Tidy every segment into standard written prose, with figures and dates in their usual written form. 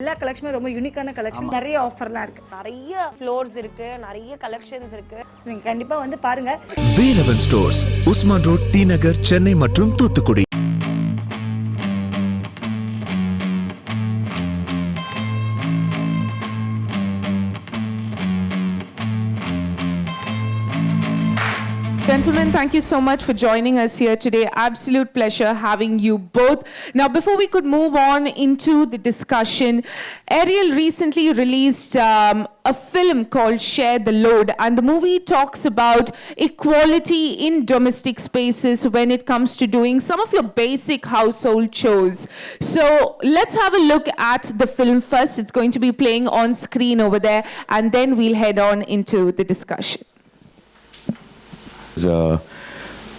எல்லா கலெக்ஷனும் ரொம்ப யூனிக்கான கலெக்ஷன், நிறைய ஆஃபர்லாம் இருக்கு, நிறைய ஃப்ளோர்ஸ் இருக்கு, நிறைய கலெக்ஷன்ஸ் இருக்கு. நீங்க கண்டிப்பா வந்து பாருங்க. வேலவன் ஸ்டோர்ஸ், உஸ்மான் ரோட், டி நகர், சென்னை மற்றும் Thoothukudi. Gentlemen, thank you so much for joining us here today. Absolute pleasure having you both. Now, before we could move on into the discussion, Ariel recently released a film called Share the Load, and the movie talks about equality in domestic spaces when it comes to doing some of your basic household chores. So, let's have a look at the film first. It's going to be playing on screen over there, and then we'll head on into the discussion.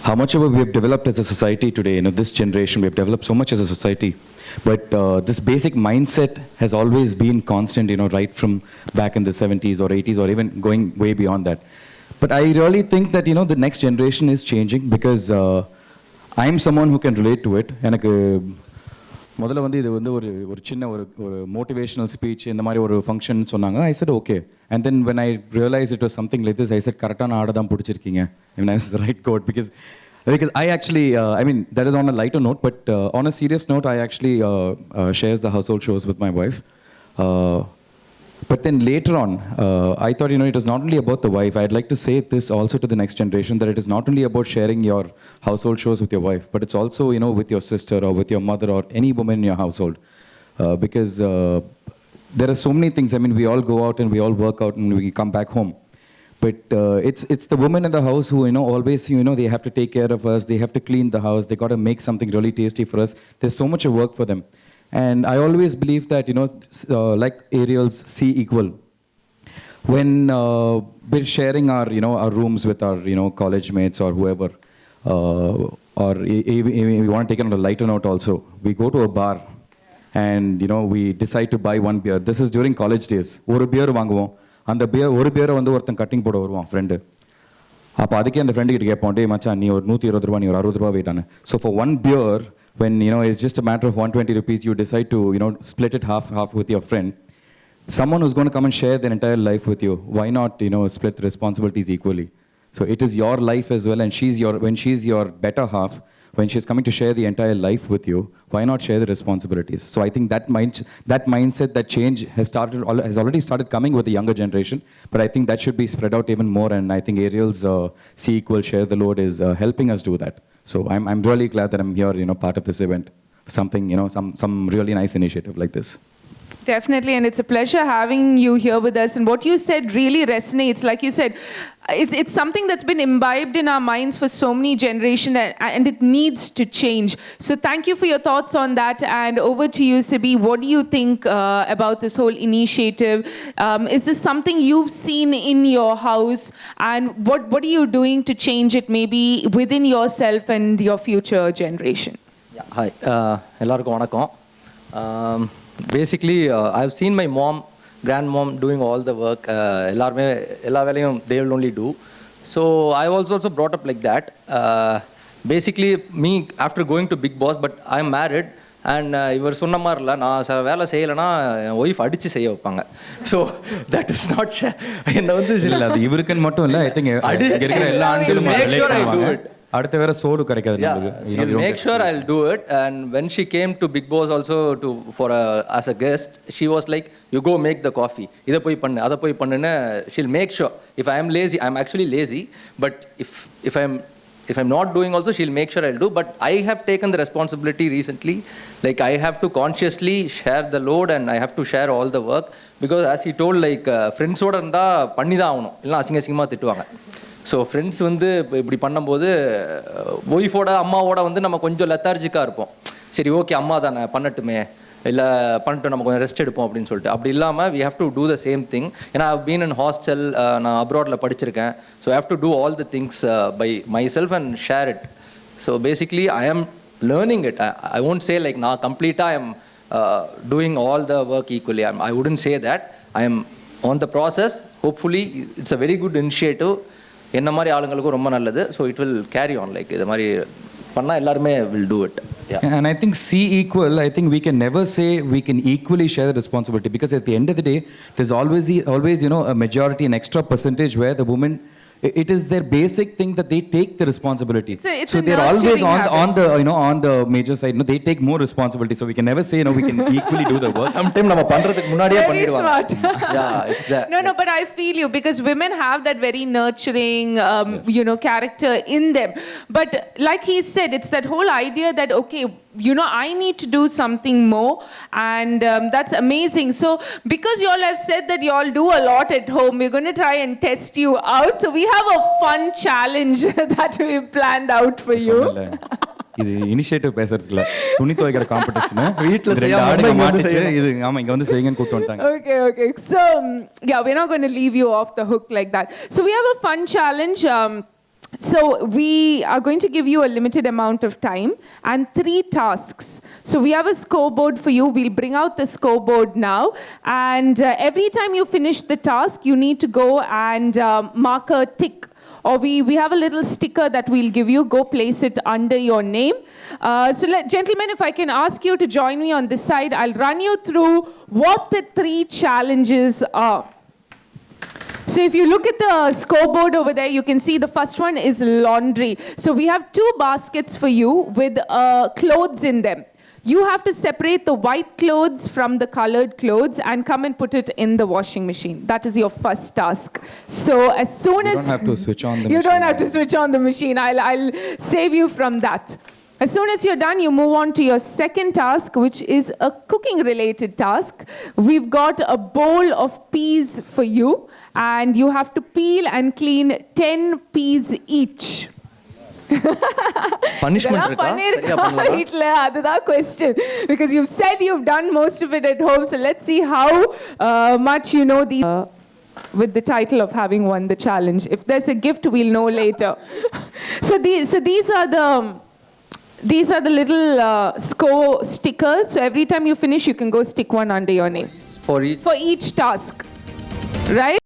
How much ever we have developed as a society today, this generation, we have developed so much as a society. But this basic mindset has always been constant, right from back in the 70s or 80s or even going way beyond that. But I really think that, the next generation is changing because I am someone who can relate to it. முதல்ல வந்து இது வந்து ஒரு சின்ன ஒரு motivational speech இந்த மாதிரி ஒரு ஃபங்க்ஷன் சொன்னாங்க. I said okay. And then when I realise it was something like this, I said கரெக்டான ஆடை தான் பிடிச்சிருக்கீங்க. I mean I was the right coat because I actually I mean that is on a lighter note, but on a serious note I actually shares the household chores with my wife. But then later on, I thought, it is not only about the wife. I'd like to say this also to the next generation, that it is not only about sharing your household chores with your wife, but it's also, with your sister or with your mother or any woman in your household. Because there are so many things. I mean, we all go out and we all work out and we come back home. But it's the women in the house who, always, they have to take care of us. They have to clean the house. They got to make something really tasty for us. There's so much of work for them. And I always believe that, like Ariel's see equal. When we're sharing our rooms with our, college mates or whoever, or we want to take it on a lighter note also, we go to a bar and, we decide to buy one beer. This is during college days. ஒரு beer வாங்குவோம். அந்த ஒரு beer வந்து ஒருத்தன் cutting போட வருவான் friend. அப்போ அதுக்கே அந்த ஃப்ரெண்டு கிட்ட கேட்போம், டே மச்சான் நீ ஒரு 120 ரூபா, நீ ஒரு 60 ரூபா வெயிட்டானு. So for one beer, when it's just a matter of 120 rupees, you decide to split it half with your friend, someone who's going to come and share their entire life with you. Why not split the responsibilities equally? So it is your life as well, and when she's your better half, when she's coming to share the entire life with you, why not share the responsibilities? So I think that mindset, that change has already started coming with the younger generation, but I think that should be spread out even more, and I think Ariel's see equal share the load is helping us do that. So I'm really glad that I'm here, part of this event. Something, some really nice initiative like this. Definitely, and it's a pleasure having you here with us. And what you said really resonates. Like you said, it's something that's been imbibed in our minds for so many generations, and it needs to change. So thank you for your thoughts on that. And over to you, Ciby. What do you think about this whole initiative? Is this something you've seen in your house? And what are you doing to change it maybe within yourself and your future generation? Yeah, hi. எல்லாருக்கும் வணக்கம். Basically, I've seen my grandmom doing all the work. எல்லா வேலையும் they will only do. So I was also brought up like that. Basically, me after going to Big Boss, but I'm married. And இவர் சொன்ன மாதிரி இல்லை, நான் வேலை செய்யலைன்னா என் wife அடித்து செய்ய வைப்பாங்க. ஸோ தட் இஸ் நாட் என்னை வந்து இல்லை, அது இவருக்குன்னு மட்டும் இல்லை, ஐ திங்க் இருக்கிற எல்லா ஆண்களும் அடுத்த வேற சோடு கிடைக்காது. She'll make sure I'll do it. And when she came to Big Boss also as a guest, she was like, you go make the coffee, இதை போய் பண்ணு அதை போய் பண்ணுன்னு. She'll make sure. If I am lazy, I'm actually lazy, but if I'm not doing also, she'll make sure I'll do. But I have taken the responsibility recently, like I have to consciously share the load and I have to share all the work, because as he told, like friends ஓட இருந்தால் பண்ணி தான் ஆகணும், இல்லைனா அசிங்கமாக திட்டுவாங்க. So friends வந்து இப்படி பண்ணும்போது ஒய்ஃபோட அம்மாவோட வந்து நம்ம கொஞ்சம் லெத்தார்ஜிக்காக இருப்போம். சரி ஓகே அம்மா தானே பண்ணட்டுமே, இல்லை பண்ணிட்டு நம்ம கொஞ்சம் ரெஸ்ட் எடுப்போம் அப்படின்னு சொல்லிட்டு. அப்படி இல்லாமல் we have to do the same thing. ஏன்னா I've been in hostel, நான் அப்ராடில் படிச்சிருக்கேன். So I have to do all the things by myself and share it. So basically I am learning it. I won't say like நான் கம்ப்ளீட்டாக I am doing all the work equally. I wouldn't say that. I am on the process. Hopefully it's a very good initiative. என்ன மாதிரி ஆளுங்களுக்கும் ரொம்ப நல்லது. So it will carry on, like இது மாதிரி பண்ணா எல்லாருமே will do it. Yeah. And I think C equal, I think we can never say we can equally share the responsibility, because at the end of the day, there's always a majority, an extra percentage where the woman, it is their basic thing that they take the responsibility. It's So a they're always nurturing on the on the major side. They take more responsibility. So we can never say we can equally do the work. Sometime நம்ம பண்றதுக்கு முன்னாடியே Very பண்ணிடுவாங்க. smart. Yeah, it's that. No, but I feel you, because women have that very nurturing, character in them. But like he said, it's that whole idea that, okay, I need to do something more, and that's amazing. So because you all have said that you all do a lot at home, we're going to try and test you out. So we have a fun challenge that we've planned out for you. இது initiative பேசுறதுல துணி துவைக்கிற competition வீட்ல ரெண்டு செய்யாம ஆடுங்க இங்க வந்து மாட்டிச்சு செய்யணும். இது ஆமா இங்க வந்து செய்யுங்கன்னு கூப்பிட்டு வந்துட்டாங்க. Okay. So, we're not going to leave you off the hook like that. So we have a fun challenge. So we are going to give you a limited amount of time and 3 tasks. So we have a scoreboard for you. We'll bring out the scoreboard now. And every time you finish the task, you need to go and mark a tick. Or we have a little sticker that we'll give you. Go place it under your name. Gentlemen, if I can ask you to join me on this side, I'll run you through what the 3 challenges are. So if you look at the scoreboard over there, you can see the first one is laundry. So we have 2 baskets for you with clothes in them. You have to separate the white clothes from the colored clothes and come and put it in the washing machine. That is your first task. So as soon as... You don't have to switch on the You machine. don't have to switch on the machine. I'll save you from that. As soon as you're done, you move on to your second task, which is a cooking-related task. We've got a bowl of peas for you, and you have to peel and clean 10 peas each. Punishment இருக்கா? சரியா பண்ணலாம். வீட்ல அதுதான் question, because you've said you've done most of it at home. So let's see how much you know the with the title of having won the challenge. If there's a gift, we'll know later. So these are the little score stickers. So every time you finish, you can go stick one under your name For each task, right?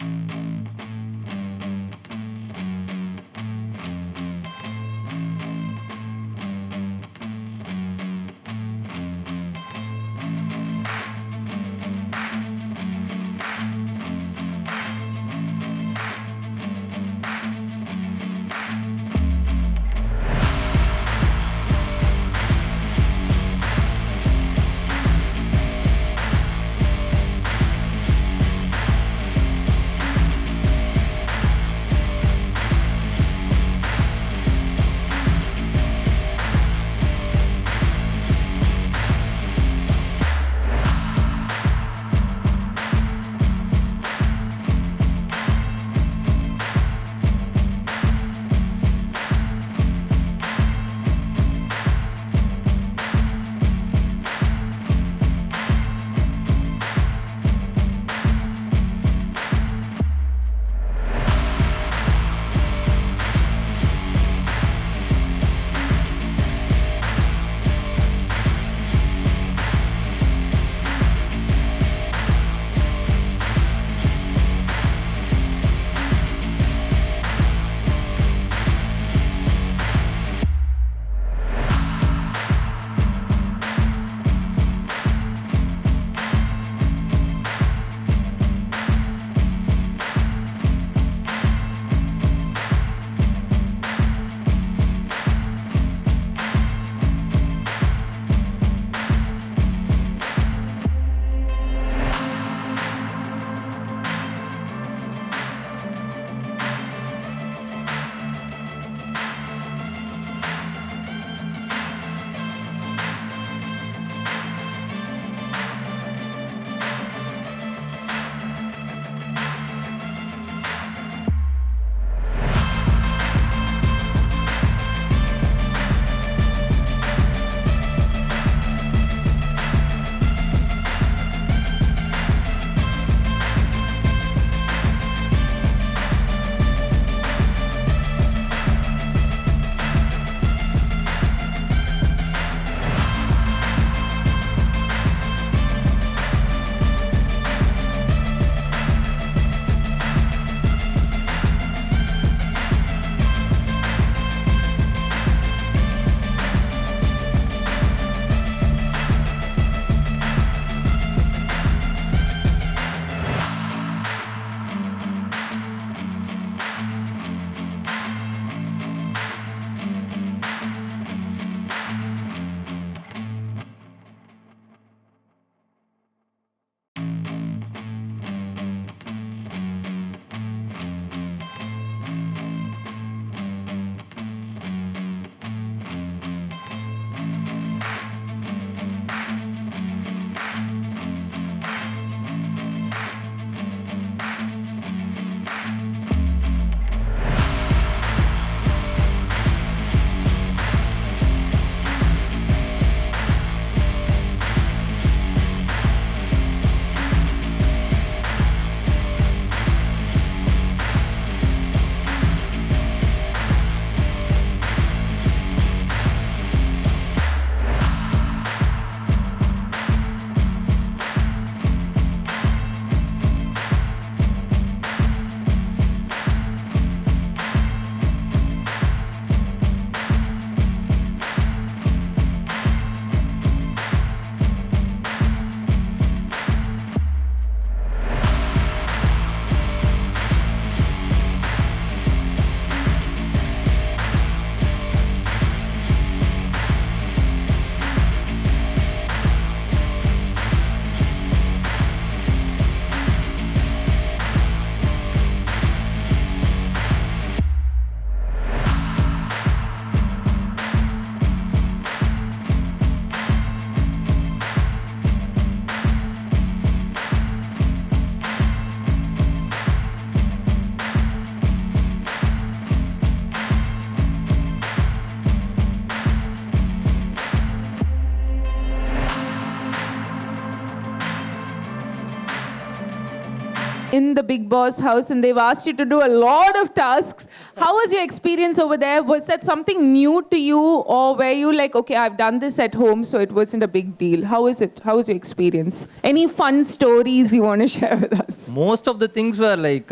in the Bigg Boss house and they've asked you to do a lot of tasks. How was your experience over there? Was that something new to you, or were you like, okay, I've done this at home, so it wasn't a big deal? How is it? How was your experience? Any fun stories you want to share with us? Most of the things were like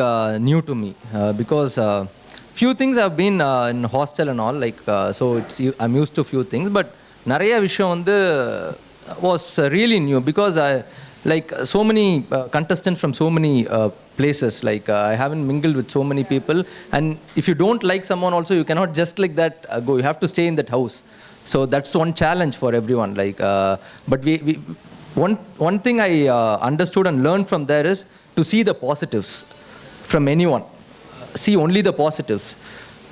new to me because few things have been in hostel and all, like so I'm used to few things, but நிறைய விஷயம் வந்து was really new because I like so many contestants from so many places, like I haven't mingled with so many people, and if you don't like someone also, you cannot just like that go, you have to stay in that house. So that's one challenge for everyone, like but we one thing I understood and learned from there is to see the positives from anyone. See only the positives,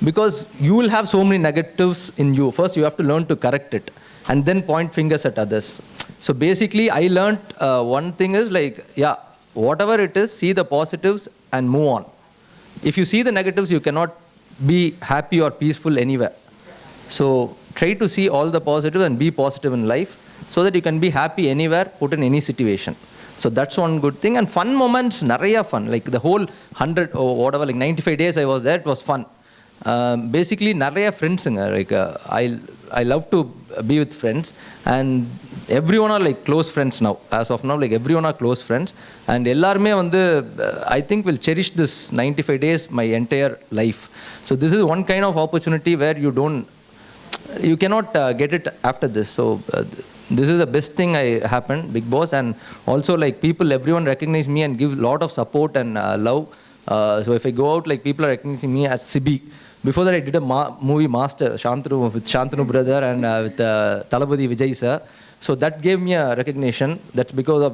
because you will have so many negatives in you. First you have to learn to correct it and then point fingers at others. So basically I learned one thing is like, yeah, whatever it is, see the positives and move on. If you see the negatives, you cannot be happy or peaceful anywhere. So try to see all the positives and be positive in life so that you can be happy anywhere, put in any situation. So that's one good thing. And fun moments, naraya fun, like the whole 100 or whatever, like 95 days I was there, it was fun. Basically naraya friends, like I love to be with friends, and everyone are like close friends now. As of now, like everyone are close friends, and எல்லாருமே வந்து I think will cherish this 95 days my entire life. So this is one kind of opportunity where you cannot get it after this. So this is the best thing I happened, Bigg Boss, and also like people, everyone recognize me and give a lot of support and love. So if I go out, like people are recognizing me as Ciby. Before that I did a movie Master, Shanthanu, with Shanthanu brother and with Talabadi Vijay sir. So that gave me a recognition. That's because of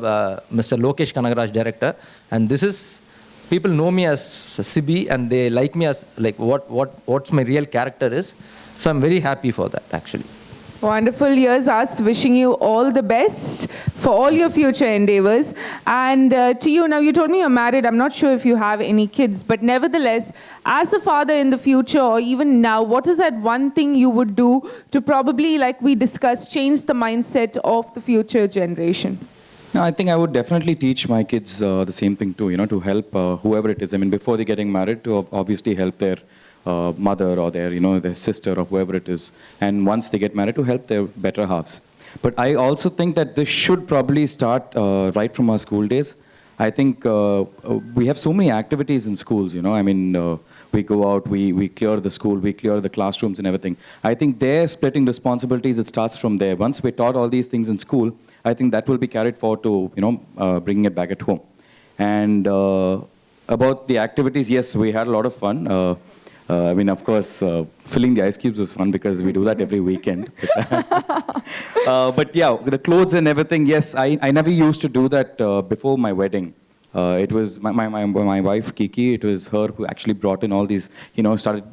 Mr. Lokesh Kanagaraj, director. And this is, people know me as Ciby and they like me as like what's my real character is. So I'm very happy for that actually. Wonderful years, us wishing you all the best for all your future endeavors. And to you, now you told me you're married. I'm not sure if you have any kids, but nevertheless, as a father in the future or even now, what is that one thing you would do to probably, like we discussed, change the mindset of the future generation? No, I think I would definitely teach my kids the same thing too, to help whoever it is. I mean, before they getting married, to obviously help their mother or their sister or whoever it is. And once they get married, to help their better halves. But I also think that this should probably start right from our school days. I think we have so many activities in schools, I mean, we go out, we clear the school, we clear the classrooms and everything. I think they're splitting responsibilities, it starts from there. Once we taught all these things in school, I think that will be carried forward to, bringing it back at home. And about the activities, yes, we had a lot of fun. I mean, of course, filling the ice cubes was fun because we do that every weekend. But yeah, the clothes and everything, yes, I never used to do that before my wedding. It was my wife, Kiki, it was her who actually brought in all these, started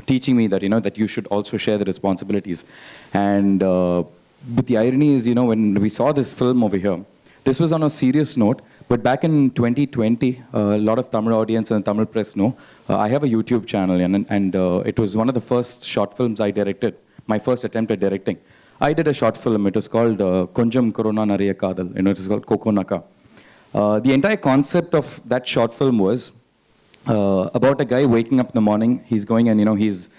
teaching me that, that you should also share the responsibilities. And but the irony is, when we saw this film over here, this was on a serious note. But back in 2020, a lot of Tamil audience and Tamil press know, I have a YouTube channel, and it was one of the first short films I directed, my first attempt at directing. I did a short film, it was called Konjam Corona Nariya Kadal, it was called Kokonaka. The entire concept of that short film was about a guy waking up in the morning, he's going and, he's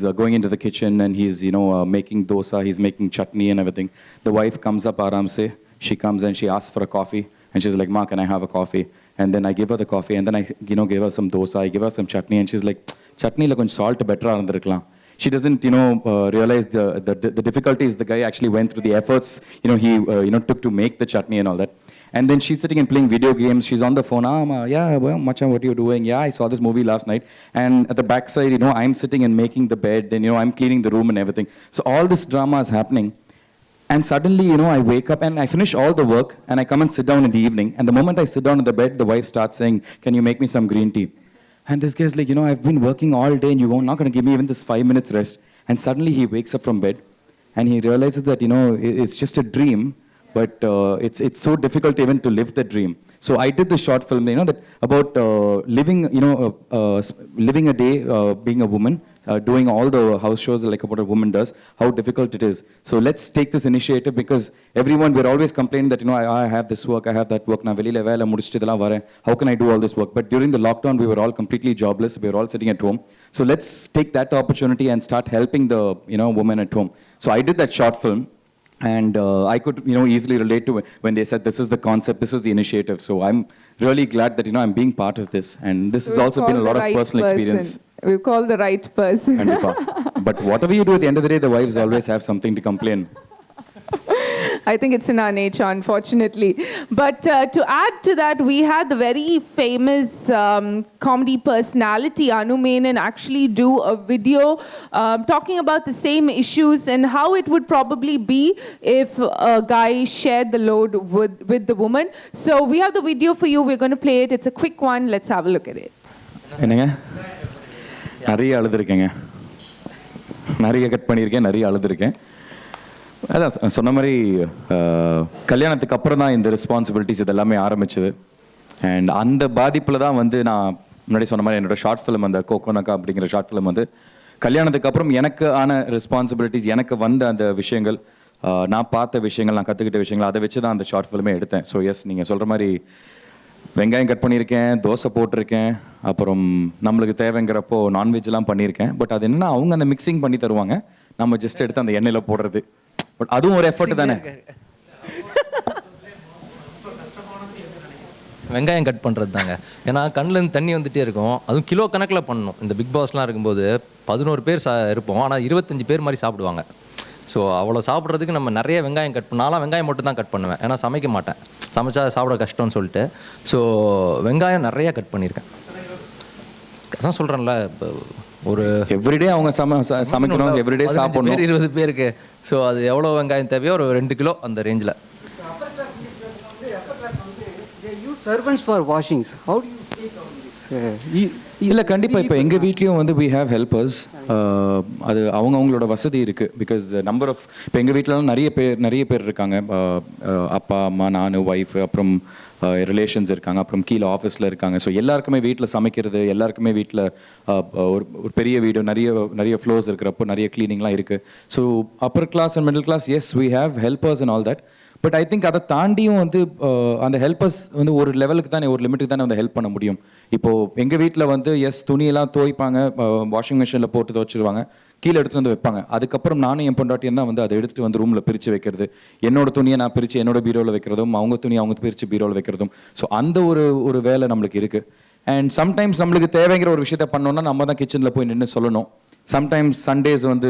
going into the kitchen and he's, making dosa, he's making chutney and everything. The wife comes up, aram se, she comes and she asks for a coffee. And she's like, Ma, can I have a coffee? And then I give her the coffee, and then I, give her some dosa, I give her some chutney, and she's like, chutney la konj salt better irundirukkalam. She doesn't, realize the difficulties the guy actually went through, the efforts, he, took to make the chutney and all that. And then she's sitting and playing video games. She's on the phone. Yeah, well, Macha, what are you doing? Yeah, I saw this movie last night. And at the backside, I'm sitting and making the bed, and, I'm cleaning the room and everything. So all this drama is happening. And suddenly, I wake up and I finish all the work and I come and sit down in the evening. And the moment I sit down in the bed, the wife starts saying, can you make me some green tea? And this guy's like, I've been working all day and you're not going to give me even this 5 minutes rest. And suddenly he wakes up from bed and he realizes that, it's just a dream, but it's so difficult even to live the dream. So I did the short film, that about living, living a day being a woman, doing all the house shows like what a woman does, how difficult it is. So let's take this initiative because everyone, we're always complaining that, I have this work, I have that work, na velila vela mudichitidala varen, how can I do all this work? But during the lockdown, we were all completely jobless, we were all sitting at home. So let's take that opportunity and start helping the, women at home. So I did that short film. And I could, easily relate to when they said this is the concept, this is the initiative. So I'm really glad that, I'm being part of this. And this has also been a lot of personal experience. We've called the right person. But whatever you do, at the end of the day, the wives always have something to complain. I think it's in our nature, unfortunately. But to add to that, we had the very famous comedy personality, Anu Menon, actually do a video talking about the same issues and how it would probably be if a guy shared the load with the woman. So we have the video for you. We're going to play it. It's a quick one. Let's have a look at it. என்னங்க நிறைய அழுதுருக்கேங்க, நிறைய cut பண்ணியிருக்கேன், நிறைய அழுதுருக்கேன். அதான் சொன்ன மாதிரி கல்யாணத்துக்கு அப்புறம் தான் இந்த ரெஸ்பான்சிபிலிட்டிஸ் இதெல்லாமே ஆரம்பிச்சது. அண்ட் அந்த பாதிப்பில் தான் வந்து நான் முன்னாடி சொன்ன மாதிரி என்னோடய ஷார்ட் ஃபிலிம், அந்த கோகோனக்கா அப்படிங்கிற ஷார்ட் ஃபிலிம் வந்து கல்யாணத்துக்கு அப்புறம் எனக்கு ஆன ரெஸ்பான்சிபிலிட்டிஸ், எனக்கு வந்த அந்த விஷயங்கள், நான் பார்த்த விஷயங்கள், நான் கற்றுக்கிட்ட விஷயங்கள், அதை வச்சு தான் அந்த ஷார்ட் ஃபிலிமே எடுத்தேன். ஸோ எஸ், நீங்கள் சொல்கிற மாதிரி வெங்காயம் கட் பண்ணியிருக்கேன், தோசை போட்டிருக்கேன், அப்புறம் நம்மளுக்கு தேவைங்கிறப்போ நான்வெஜ்லாம் பண்ணியிருக்கேன். பட் அது என்னன்னா அவங்க அந்த மிக்சிங் பண்ணி தருவாங்க, நம்ம ஜஸ்ட் எடுத்து அந்த எண்ணெயில் போடுறது. பட் அதுவும் ஒரு எஃபர்ட் தானே. வெங்காயம் கட் பண்ணுறது தாங்க. ஏன்னா கண்ணிலேருந்து தண்ணி வந்துகிட்டே இருக்கும். அதுவும் கிலோ கணக்கில் பண்ணணும். இந்த பிக் பாஸ்லாம் இருக்கும்போது 11 பேர் இருப்போம், ஆனால் 25 பேர் மாதிரி சாப்பிடுவாங்க. ஸோ அவ்வளோ சாப்பிட்றதுக்கு நம்ம நிறைய வெங்காயம் கட் பண்ணாலும் வெங்காயம் மட்டும் தான் கட் பண்ணுவேன். ஏன்னா சமைக்க மாட்டேன், சமைச்சா சாப்பிட கஷ்டம்னு சொல்லிட்டு. ஸோ வெங்காயம் நிறையா கட் பண்ணியிருக்கேன். அதான் சொல்கிறேன்ல, இப்போ ஒரு எவ்ரிடே அவங்க சமைக்கணும், எவ்ரிடே சாப்பிடணும், 20 பேருக்கு. ஸோ அது எவ்வளோ வெங்காயம் தேவையோ ஒரு 2 கிலோ அந்த ரேஞ்சில். Servants for washings. How do you take on this? இல்லை கண்டிப்பாக இப்போ எங்கள் வீட்லேயும் வந்து we have helpers. அது அவங்களோட வசதி இருக்குது. பிகாஸ் நம்பர் ஆஃப் இப்போ எங்கள் வீட்டிலலாம் நிறைய பேர் இருக்காங்க. அப்பா அம்மா, நான், ஒய்ஃப், அப்புறம் ரிலேஷன்ஸ் இருக்காங்க, அப்புறம் கீழே ஆஃபீஸில் இருக்காங்க. ஸோ எல்லாருக்குமே வீட்டில் சமைக்கிறது, எல்லாருக்குமே வீட்டில் ஒரு பெரிய வீடு, நிறைய ஃப்ளோர்ஸ் இருக்கிறப்போ நிறைய க்ளீனிங்லாம் இருக்குது. So upper class and middle class, yes we have helpers and all that. But I think அதை தாண்டியும் வந்து அந்த ஹெல்பர்ஸ் வந்து ஒரு லெவலுக்கு தானே, ஒரு லிமிட்டுக்கு தானே வந்து ஹெல்ப் பண்ண முடியும். இப்போது எங்கள் வீட்டில் வந்து எஸ் துணியெல்லாம் துவைப்பாங்க, வாஷிங் மிஷினில் போட்டு துவைச்சிருவாங்க, கீழே எடுத்துகிட்டு வந்து வைப்பாங்க. அதுக்கப்புறம் நானும் என் பொண்டாட்டியும் தான் வந்து அதை எடுத்துகிட்டு வந்து ரூமில் பிரித்து வைக்கிறது. என்னோட துணியை நான் பிரித்து என்னோட பீரோவில் வைக்கிறதும், அவங்க துணியை அவங்க பிரித்து பீரோவில் வைக்கிறதும். ஸோ அந்த ஒரு வேலை நம்மளுக்கு இருக்குது. அண்ட் சம்டைம்ஸ் நம்மளுக்கு தேவைங்கிற ஒரு விஷயத்த பண்ணோன்னா நம்ம தான் கிச்சனில் போய் நின்று சொல்லணும். சம்டைம்ஸ் சண்டேஸ் வந்து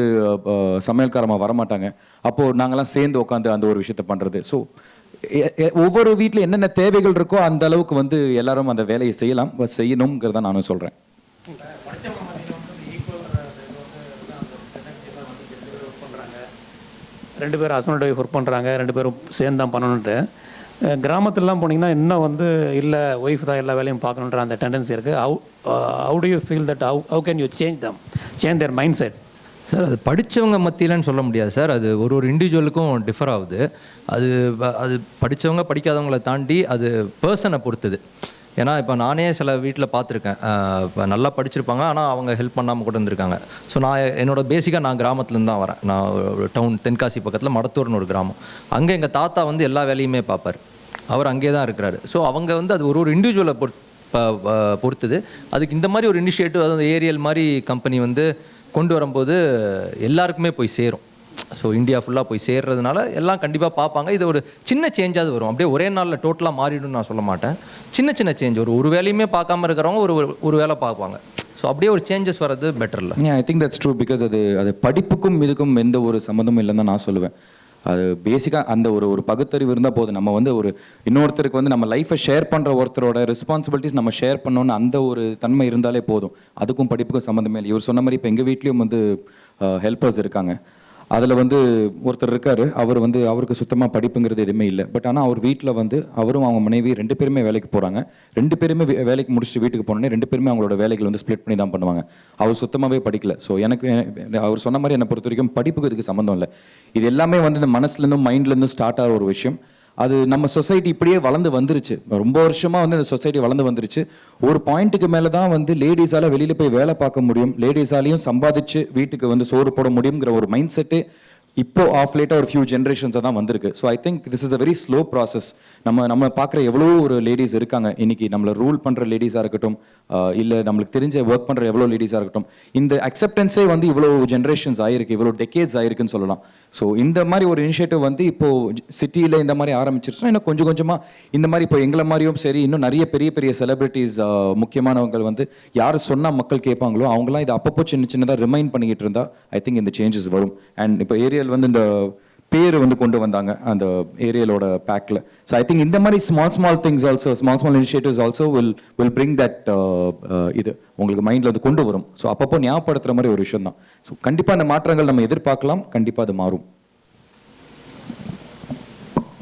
சமையல்காரமாக வரமாட்டாங்க, அப்போது நாங்கள்லாம் சேர்ந்து உட்காந்து அந்த ஒரு விஷயத்த பண்ணுறது. ஸோ ஒவ்வொரு வீட்டில் என்னென்ன தேவைகள் இருக்கோ அந்த அளவுக்கு வந்து எல்லாரும் அந்த வேலையை செய்யணுங்கிறத நானும் சொல்கிறேன். ரெண்டு பேரும் ஹஸ்பண்ட் ஒய்ஃப் ஒர்க் பண்ணுறாங்க, 2 பேரும் சேர்ந்து தான் பண்ணணுன்ட்டு. கிராமத்துலலாம் போனீங்கன்னா இன்னும் வந்து இல்லை ஒய்ஃப் தான் எல்லா வேலையும் பார்க்கணுன்ற அந்த டெண்டன்சி இருக்குது. How to you feel that how can you change their mind set? Sir அது படித்தவங்க மத்தியிலன்னு சொல்ல முடியாது சார். அது ஒரு இண்டிவிஜுவலுக்கும் டிஃபர் ஆகுது. அது படித்தவங்க படிக்காதவங்களை தாண்டி அது பர்சனை பொறுத்தது. ஏன்னா இப்போ நானே சில வீட்டில் பார்த்துருக்கேன், இப்போ நல்லா படிச்சிருப்பாங்க ஆனால் அவங்க ஹெல்ப் பண்ணாமல் கூட இருந்திருக்காங்க. ஸோ நான் கிராமத்துலேருந்து தான் வரேன். நான் ஒரு டவுன் தென்காசி பக்கத்தில் மடத்தூர்னு ஒரு கிராமம். அங்கே எங்கள் தாத்தா வந்து எல்லா வேலையுமே பார்ப்பார், அவர் அங்கே தான் இருக்கிறாரு. ஸோ அவங்க வந்து அது ஒரு இண்டிவிஜுவலை பொறுத்தது. அதுக்கு இந்த மாதிரி ஒரு இனிஷியேட்டிவ், அதாவது ஏரியல் மாதிரி கம்பெனி வந்து கொண்டு வரும்போது எல்லாருக்குமே போய் சேரும். ஸோ இந்தியா ஃபுல்லாக போய் சேர்றதுனால எல்லாம் கண்டிப்பாக பார்ப்பாங்க. இது ஒரு சின்ன சேஞ்சாவது வரும். அப்படியே ஒரே நாளில் டோட்டலாக மாறிடும்னு நான் சொல்ல மாட்டேன். சின்ன சேஞ்ச், ஒரு வேலையுமே பார்க்காம இருக்கிறவங்க ஒரு வேலை பார்ப்பாங்க. ஸோ அப்படியே ஒரு சேஞ்சஸ் வர்றது பெட்டர் இல்லை? I think that's true. Because அது படிப்புக்கும் இதுக்கும் எந்த ஒரு சம்மந்தமும் இல்லைன்னு தான் நான் சொல்லுவேன். அது பேசிக்காக அந்த ஒரு பகுத்தறிவு இருந்தால் போதும். நம்ம வந்து இன்னொருத்தருக்கு வந்து நம்ம லைஃப்பை ஷேர் பண்ணுற ஒருத்தரோட ரெஸ்பான்சிபிலிட்டிஸ் நம்ம ஷேர் பண்ணோன்னு அந்த ஒரு தன்மை இருந்தாலே போதும். அதுக்கும் படிப்புக்கும் சம்மந்தமே இல்லை. இவர் சொன்ன மாதிரி இப்போ எங்கள் வீட்லேயும் வந்து ஹெல்பர்ஸ் இருக்காங்க. அதில் வந்து ஒருத்தர் இருக்கார், அவர் வந்து அவருக்கு சுத்தமாக படிப்புங்கிறது எதுவுமே இல்லை. பட் ஆனால் அவர் வீட்டில் வந்து அவரும் அவங்க மனைவி 2 பேருமே வேலைக்கு போகிறாங்க. 2 பேருமே வேலைக்கு முடிச்சுட்டு வீட்டுக்கு போனோன்னே 2 பேருமே அவங்களோட வேலைகள் வந்து ஸ்ப்ளிட் பண்ணி தான் பண்ணுவாங்க. அவர் சுத்தமாகவே படிக்கல. ஸோ அவர் சொன்ன மாதிரி என்னை பொறுத்த வரைக்கும் படிப்புக்கு இதுக்கு சம்மந்தம் இல்லை. இது எல்லாமே வந்து இந்த மனசுலேருந்தும் மைண்ட்லேருந்தும் ஸ்டார்ட் ஆகிற ஒரு விஷயம். அது நம்ம சொசைட்டி இப்படியே வளர்ந்து வந்துருச்சு. ரொம்ப வருஷமாக வந்து இந்த சொசைட்டி வளர்ந்து வந்துருச்சு. ஒரு பாயிண்ட்டுக்கு மேலே தான் வந்து லேடிஸால் வெளியில் போய் வேலை பார்க்க முடியும், லேடிஸாலையும் சம்பாதிச்சு வீட்டுக்கு வந்து சோறு போட முடியுங்கிற ஒரு மைண்ட் செட்டு இப்போ ஆஃப் லேட்டாக ஒரு ஃபியூ ஜென்ரேஷன்ஸாக தான் வந்திருக்கு. So I think this is a very slow process. நம்ம பார்க்குற எவ்வளோ ஒரு லேடிஸ் இருக்காங்க இன்னைக்கு, நம்மளை ரூல் பண்ணுற லேடிஸாக இருக்கட்டும், இல்லை நம்மளுக்கு தெரிஞ்ச ஒர்க் பண்ணுற எவ்வளோ லேடிஸாக இருக்கட்டும், இந்த அக்செப்டன்ஸே வந்து இவ்வளோ ஜென்ரேஷன்ஸ் ஆயிருக்கு, இவ்வளோ டெக்கேட்ஸ் ஆயிருக்குன்னு சொல்லலாம். ஸோ இந்த மாதிரி ஒரு இனிஷியேட்டிவ் வந்து இப்போ சிட்டியில் இந்த மாதிரி ஆரம்பிச்சிருச்சுன்னா இன்னும் கொஞ்சம் கொஞ்சமாக இந்த மாதிரி இப்போ எங்களை மாதிரியும் சரி, இன்னும் நிறைய பெரிய பெரிய செலிபிரிட்டிஸ் முக்கியமானவங்க வந்து யார் சொன்னால் மக்கள் கேட்பாங்களோ அவங்களாம் இதை அப்பப்போ சின்னதாக ரிமைண்ட் பண்ணிக்கிட்டு இருந்தா ஐ திங்க் இந்த சேஞ்சஸ் வரும். அண்ட் இப்போ ஏரியல் வந்து இந்த பேர் வந்து கொண்டு வந்தாங்க அந்த ஏரியலோட பேக்கில். ஸோ ஐ திங்க் இந்த மாதிரி small things also, small initiatives also will bring that இது உங்களுக்கு மைண்டில் வந்து கொண்டு வரும். ஸோ அப்பப்போ ஞாபகப்படுத்துகிற மாதிரி ஒரு விஷயம் தான். ஸோ கண்டிப்பாக அந்த மாற்றங்கள் நம்ம எதிர்பார்க்கலாம், கண்டிப்பாக அது மாறும்.